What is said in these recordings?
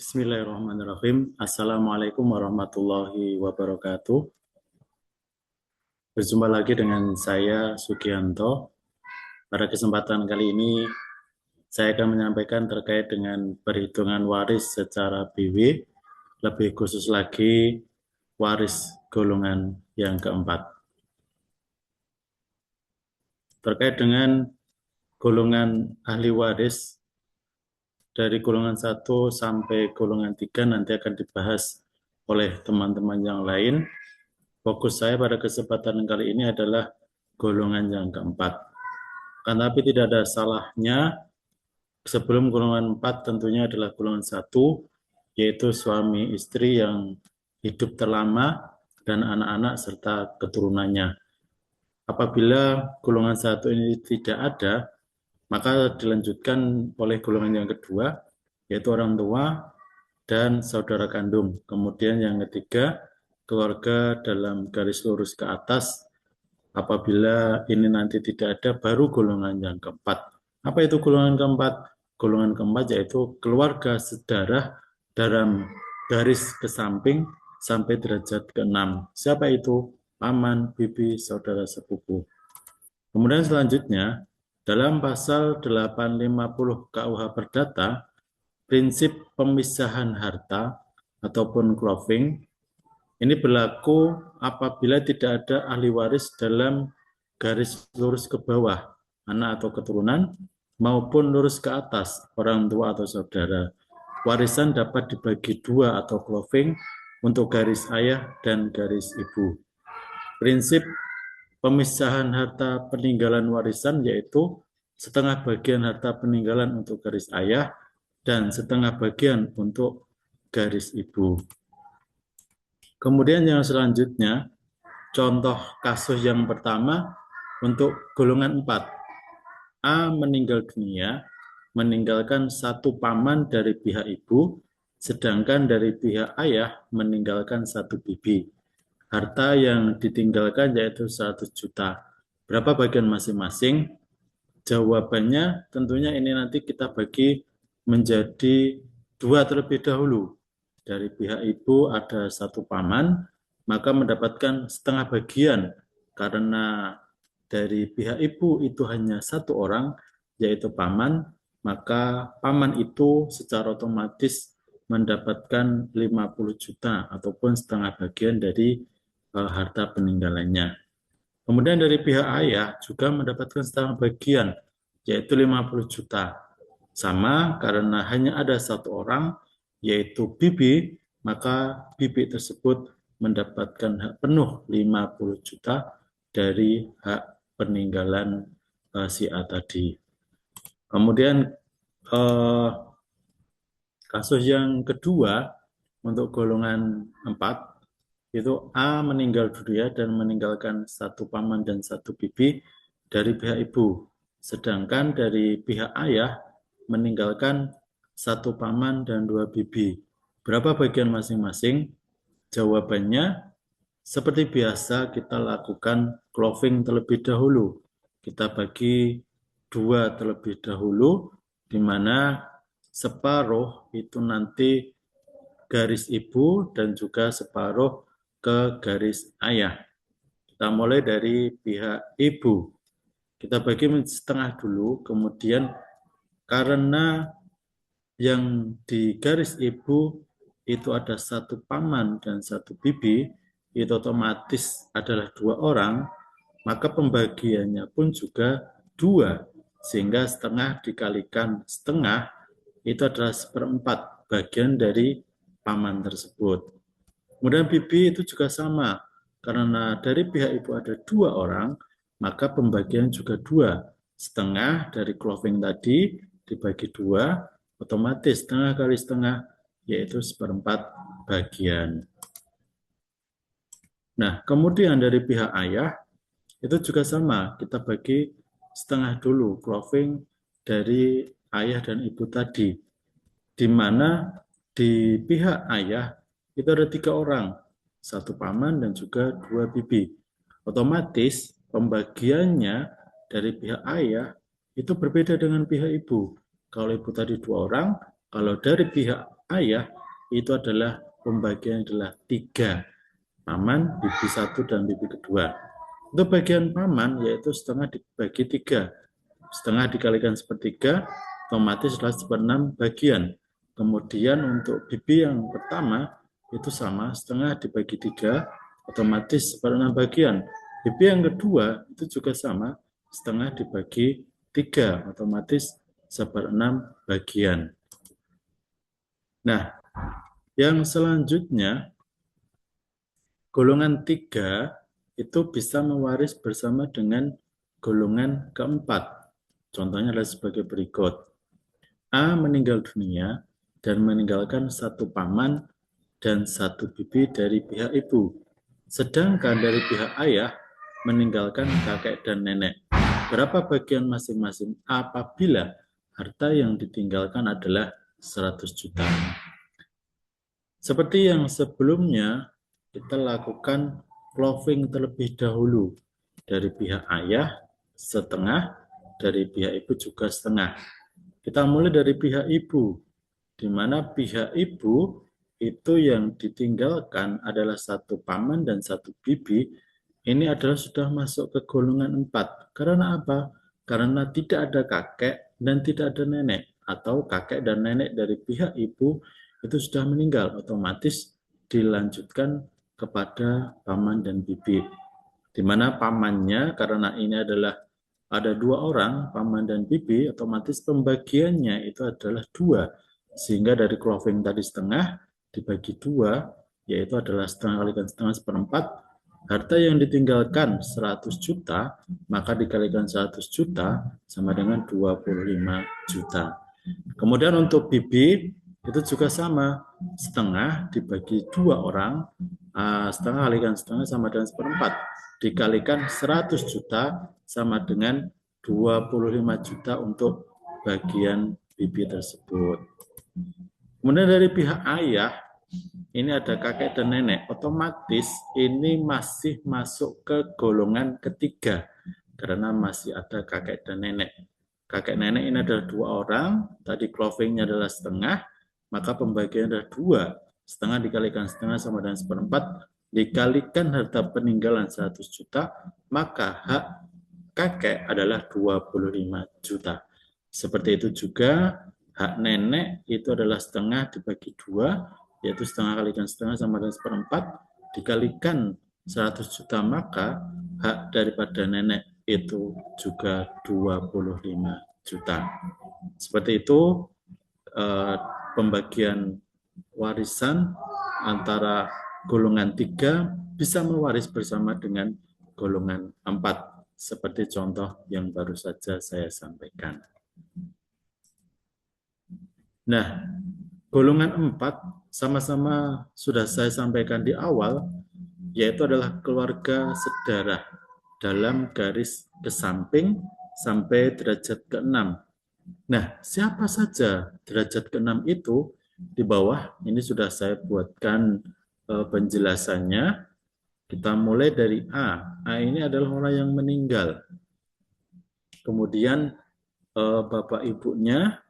Bismillahirrahmanirrahim. Assalamualaikum warahmatullahi wabarakatuh. Berjumpa lagi dengan saya Sugianto. Pada kesempatan kali ini saya akan menyampaikan terkait dengan perhitungan waris secara BW, lebih khusus lagi waris golongan yang keempat. Terkait dengan golongan ahli waris dari golongan 1 sampai golongan 3 nanti akan dibahas oleh teman-teman yang lain. Fokus saya pada kesempatan kali ini adalah golongan yang keempat. Kan tapi tidak ada salahnya sebelum golongan 4 tentunya adalah golongan 1, yaitu suami istri yang hidup terlama dan anak-anak serta keturunannya. Apabila golongan 1 ini tidak ada, maka dilanjutkan oleh golongan yang kedua, yaitu orang tua dan saudara kandung. Kemudian yang ketiga, keluarga dalam garis lurus ke atas. Apabila ini nanti tidak ada, baru golongan yang keempat. Apa itu golongan keempat? Golongan keempat yaitu keluarga sedarah dalam garis ke samping sampai derajat ke-6. Siapa itu? Paman, bibi, saudara sepupu. Kemudian selanjutnya, dalam pasal 850 KUH Perdata, prinsip pemisahan harta ataupun clothing ini berlaku apabila tidak ada ahli waris dalam garis lurus ke bawah, anak atau keturunan, maupun lurus ke atas, orang tua atau saudara. Warisan dapat dibagi dua atau clothing untuk garis ayah dan garis ibu. Prinsip pemisahan harta peninggalan warisan yaitu setengah bagian harta peninggalan untuk garis ayah dan setengah bagian untuk garis ibu. Kemudian yang selanjutnya, contoh kasus yang pertama untuk golongan 4. A meninggal dunia, meninggalkan satu paman dari pihak ibu, sedangkan dari pihak ayah meninggalkan satu bibi. Harta yang ditinggalkan yaitu 100 juta. Berapa bagian masing-masing? Jawabannya tentunya ini nanti kita bagi menjadi dua terlebih dahulu. Dari pihak ibu ada satu paman, maka mendapatkan setengah bagian karena dari pihak ibu itu hanya satu orang, yaitu paman, maka paman itu secara otomatis mendapatkan 50 juta ataupun setengah bagian dari harta peninggalannya. Kemudian dari pihak ayah juga mendapatkan setengah bagian, yaitu 50 juta. Sama karena hanya ada satu orang, yaitu bibi, maka bibi tersebut mendapatkan hak penuh 50 juta dari hak peninggalan si A tadi. Kemudian kasus yang kedua untuk golongan 4, itu A meninggal dunia dan meninggalkan satu paman dan satu bibi dari pihak ibu. Sedangkan dari pihak ayah meninggalkan satu paman dan dua bibi. Berapa bagian masing-masing? Jawabannya, seperti biasa kita lakukan clothing terlebih dahulu. Kita bagi dua terlebih dahulu, di mana separuh itu nanti garis ibu dan juga separuh ke garis ayah. Kita mulai dari pihak ibu. Kita bagi setengah dulu, kemudian karena yang di garis ibu itu ada satu paman dan satu bibi, itu otomatis adalah dua orang, maka pembagiannya pun juga dua, sehingga setengah dikalikan setengah itu adalah 1/4 bagian dari paman tersebut. Kemudian bibi itu juga sama, karena dari pihak ibu ada dua orang, maka pembagian juga dua. Setengah dari clothing tadi dibagi dua, otomatis setengah kali setengah, yaitu 1/4 bagian. Nah, kemudian dari pihak ayah, itu juga sama, kita bagi setengah dulu clothing dari ayah dan ibu tadi, di mana di pihak ayah itu ada 3 orang, satu paman dan juga 2 bibi. Otomatis pembagiannya dari pihak ayah itu berbeda dengan pihak ibu. Kalau ibu tadi 2 orang, kalau dari pihak ayah itu adalah pembagian adalah 3. Paman, bibi 1, dan bibi kedua. Untuk bagian paman yaitu setengah dibagi 3. Setengah dikalikan sepertiga, otomatis adalah 1/6 bagian. Kemudian untuk bibi yang pertama itu sama, setengah dibagi 3, otomatis 1/6 bagian. Bibi yang kedua itu juga sama, setengah dibagi 3, otomatis 1/6 bagian. Nah, yang selanjutnya, golongan 3 itu bisa mewaris bersama dengan golongan keempat. Contohnya adalah sebagai berikut. A meninggal dunia dan meninggalkan 1 paman dan 1 bibi dari pihak ibu. Sedangkan dari pihak ayah meninggalkan kakek dan nenek. Berapa bagian masing-masing apabila harta yang ditinggalkan adalah 100 juta? Seperti yang sebelumnya, kita lakukan closing terlebih dahulu. Dari pihak ayah setengah, dari pihak ibu juga setengah. Kita mulai dari pihak ibu, di mana pihak ibu itu yang ditinggalkan adalah 1 paman dan 1 bibi. Ini adalah sudah masuk ke golongan 4. Karena apa? Karena tidak ada kakek dan tidak ada nenek. Atau kakek dan nenek dari pihak ibu itu sudah meninggal, otomatis dilanjutkan kepada paman dan bibi. Di mana pamannya, karena ini adalah ada 2 orang, paman dan bibi, otomatis pembagiannya itu adalah 2. Sehingga dari closing tadi setengah dibagi 2, yaitu adalah setengah kalikan setengah 1/4. Harta yang ditinggalkan 100 juta, maka dikalikan 100 juta sama dengan 25 juta. Kemudian untuk bibi itu juga sama, setengah dibagi 2 orang, setengah kalikan setengah sama dengan 1/4, dikalikan 100 juta sama dengan 25 juta untuk bagian bibi tersebut. Kemudian dari pihak ayah, ini ada kakek dan nenek, otomatis ini masih masuk ke golongan ketiga, karena masih ada kakek dan nenek. Kakek nenek ini adalah 2 orang, tadi closingnya adalah setengah, maka pembagian adalah 2. Setengah dikalikan setengah sama dengan 1/4, dikalikan harta peninggalan 100 juta, maka hak kakek adalah 25 juta. Seperti itu juga hak nenek itu adalah setengah dibagi 2, yaitu setengah kalikan setengah sama dengan 1/4, dikalikan 100 juta, maka hak daripada nenek itu juga 25 juta. Seperti itu pembagian warisan antara golongan 3 bisa mewaris bersama dengan golongan 4. Seperti contoh yang baru saja saya sampaikan. Nah, golongan 4 sama-sama sudah saya sampaikan di awal, yaitu adalah keluarga sedarah dalam garis ke samping sampai derajat ke-6. Nah, siapa saja derajat ke-6 itu? Di bawah ini sudah saya buatkan penjelasannya. Kita mulai dari A. A ini adalah orang yang meninggal. Kemudian bapak ibunya,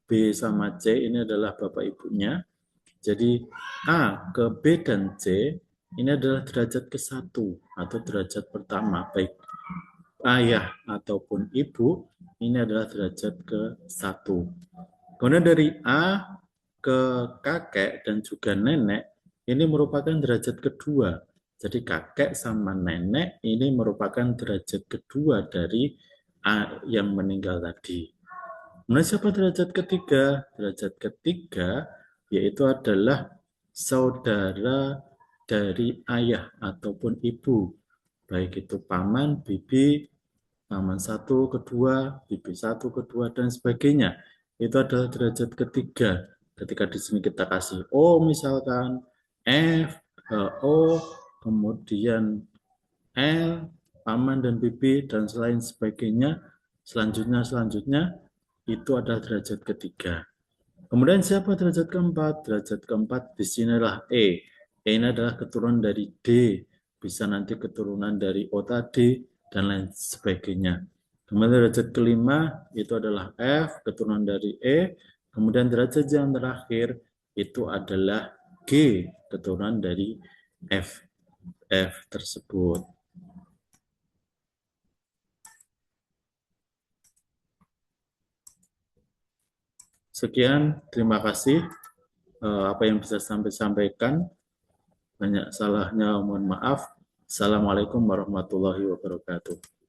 B sama C ini adalah bapak ibunya. Jadi A ke B dan C ini adalah derajat ke-1 atau derajat pertama, baik ayah ataupun ibu, ini adalah derajat ke-1. Kemudian dari A ke kakek dan juga nenek, ini merupakan derajat kedua. Jadi kakek sama nenek ini merupakan derajat kedua dari A yang meninggal tadi. Kemudian siapa derajat ketiga? Derajat ketiga yaitu adalah saudara dari ayah ataupun ibu. Baik itu paman, bibi, paman 1, kedua, bibi 1, kedua, dan sebagainya. Itu adalah derajat ketiga. Ketika di sini kita kasih O misalkan, F, O, kemudian L, paman dan bibi, dan selain sebagainya, selanjutnya, itu adalah derajat ketiga. Kemudian siapa derajat keempat? Derajat keempat di sinilah E. E ini adalah keturunan dari D, bisa nanti keturunan dari O tadi, dan lain sebagainya. Kemudian derajat kelima itu adalah F, keturunan dari E. Kemudian derajat yang terakhir itu adalah G keturunan dari F. F tersebut. Sekian, terima kasih. Apa yang bisa sampai sampaikan. Banyak salahnya, mohon maaf. Assalamualaikum warahmatullahi wabarakatuh.